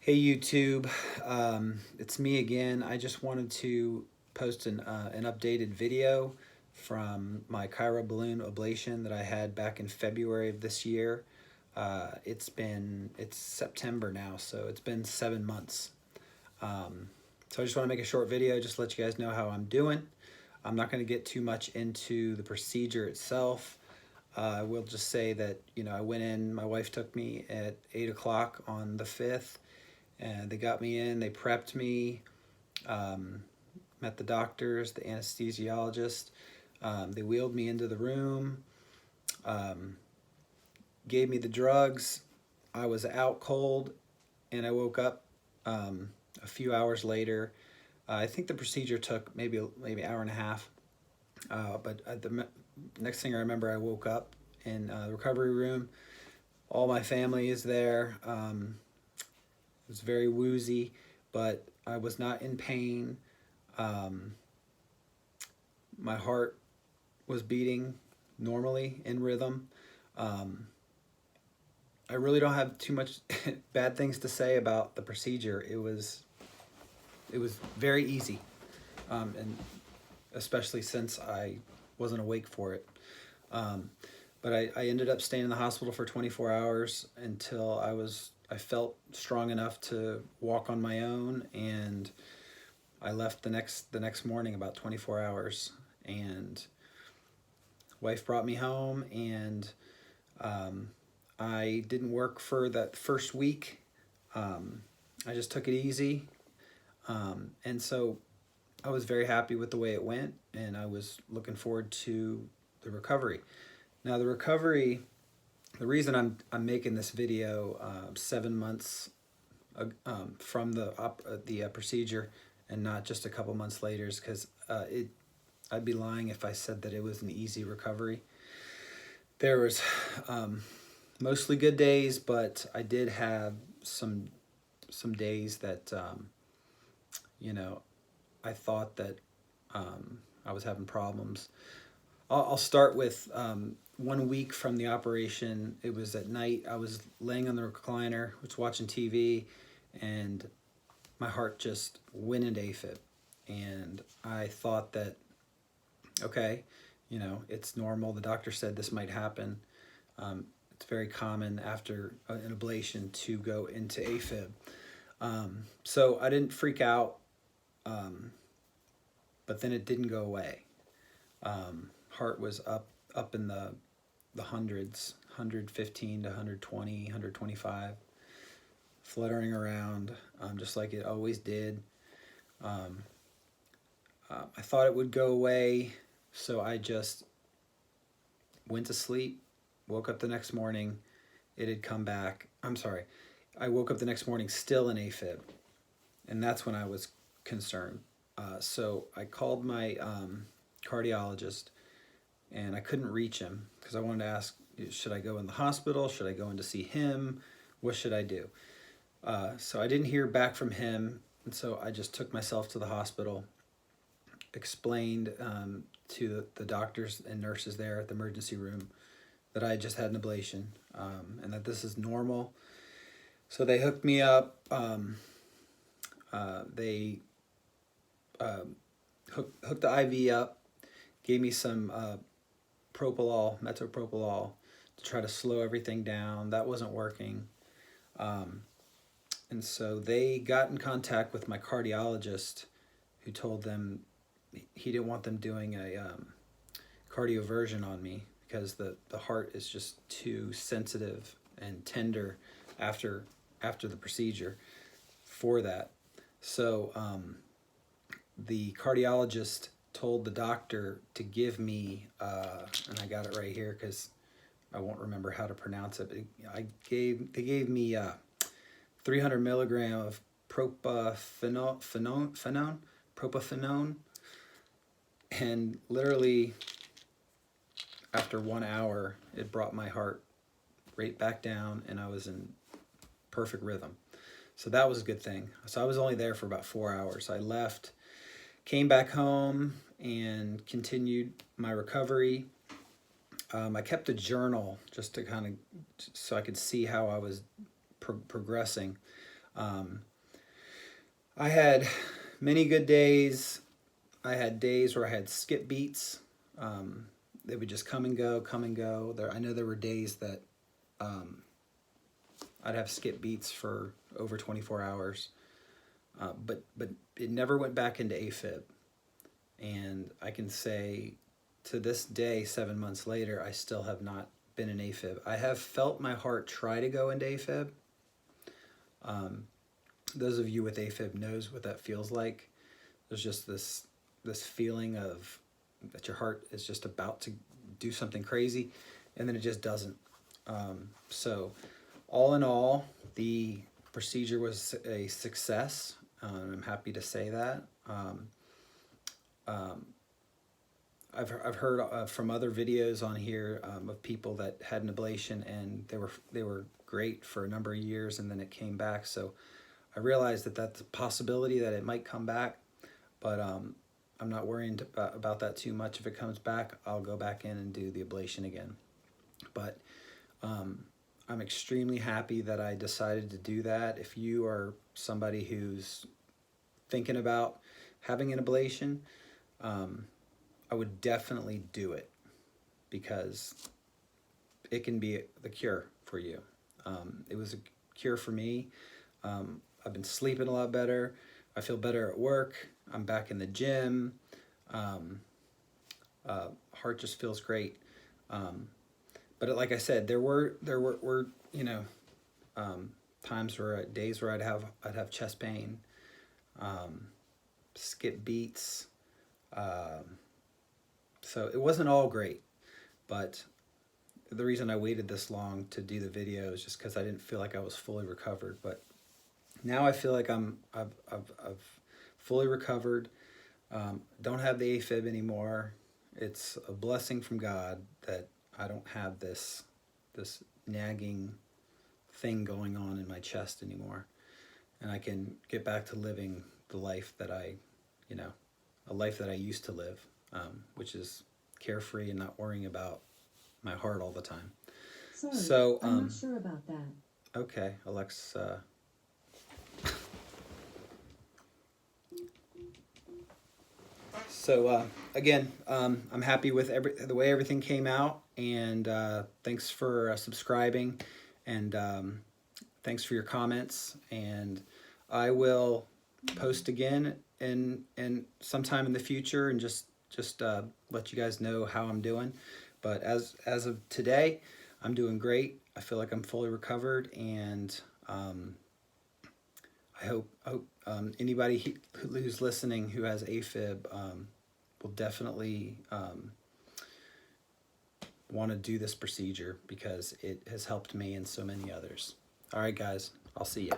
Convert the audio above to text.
Hey YouTube, it's me again. I just wanted to post an updated video from my Cyroballon Ablation that I had back in February of this year. It's September now, so it's been 7 months. So I just want to make a short video, just to let you guys know how I'm doing. I'm not going to get too much into the procedure itself. I will just say that, I went in, my wife took me at 8 o'clock on the 5th. And they got me in, they prepped me, met the doctors, the anesthesiologist. They wheeled me into the room, gave me the drugs. I was out cold, and I woke up a few hours later. I think the procedure took maybe an hour and a half. But the next thing I remember, I woke up in the recovery room. All my family is there. It was very woozy, but I was not in pain. My heart was beating normally in rhythm. I really don't have too much bad things to say about the procedure. It was very easy, and especially since I wasn't awake for it. But I ended up staying in the hospital for 24 hours until I felt strong enough to walk on my own, and I left the next morning, about 24 hours, and wife brought me home, and I didn't work for that first week. I just took it easy, and so I was very happy with the way it went, and I was looking forward to the recovery. Now the recovery, the reason I'm making this video 7 months from the procedure and not just a couple months later is because I'd be lying if I said that it was an easy recovery. There was mostly good days, but I did have some days that I thought that I was having problems. I'll start with 1 week from the operation. It was at night. I was laying on the recliner, was watching TV, and my heart just went into Afib. And I thought that, okay, it's normal. The doctor said this might happen. It's very common after an ablation to go into Afib. So I didn't freak out, but then it didn't go away. Heart was up in the hundreds, 115 to 120, 125, fluttering around, just like it always did. I thought it would go away, so I just went to sleep, woke up the next morning, it had come back. I'm sorry, I woke up the next morning still in Afib, and that's when I was concerned. So I called my cardiologist, and I couldn't reach him because I wanted to ask, should I go in the hospital? Should I go in to see him? What should I do? So I didn't hear back from him, and so I just took myself to the hospital, explained to the doctors and nurses there at the emergency room that I just had an ablation, and that this is normal. So they hooked me up. They hooked the IV up, gave me some metoprolol to try to slow everything down. That wasn't working. And so they got in contact with my cardiologist, who told them he didn't want them doing a cardioversion on me because the heart is just too sensitive and tender after the procedure for that. So the cardiologist told the doctor to give me, and I got it right here because I won't remember how to pronounce it, but they gave me 300 milligram of propafenone, and literally after 1 hour, it brought my heart right back down, and I was in perfect rhythm. So that was a good thing. So I was only there for about 4 hours. I left, came back home, and continued my recovery. I kept a journal just to so I could see how I was progressing. I had many good days. I had days where I had skip beats. They would just come and go, come and go. I know there were days that I'd have skip beats for over 24 hours. But it never went back into Afib. And I can say to this day, 7 months later, I still have not been in Afib. I have felt my heart try to go into Afib. Those of you with Afib knows what that feels like. There's just this feeling of that your heart is just about to do something crazy, and then it just doesn't. So all in all, the procedure was a success. I'm happy to say that. I've heard from other videos on here of people that had an ablation, and they were great for a number of years, and then it came back. So I realized that that's a possibility that it might come back, but I'm not worrying about that too much. If it comes back, I'll go back in and do the ablation again. But I'm extremely happy that I decided to do that. If you are somebody who's thinking about having an ablation, I would definitely do it, because it can be the cure for you. It was a cure for me. I've been sleeping a lot better. I feel better at work. I'm back in the gym. Heart just feels great. But like I said, there were times where days where I'd have chest pain, skip beats. So it wasn't all great, but the reason I waited this long to do the video is just because I didn't feel like I was fully recovered. But now I feel like I've fully recovered. Don't have the Afib anymore. It's a blessing from God that I don't have this nagging thing going on in my chest anymore, and I can get back to living the life that a life that I used to live, which is carefree and not worrying about my heart all the time. Sorry, so I'm not sure about that. Okay, Alexa. So again, I'm happy with the way everything came out, and thanks for subscribing, and thanks for your comments. And I will post again in sometime in the future, and just let you guys know how I'm doing. But as of today, I'm doing great. I feel like I'm fully recovered, and I hope anybody who's listening who has Afib will definitely want to do this procedure, because it has helped me and so many others. All right, guys, I'll see you.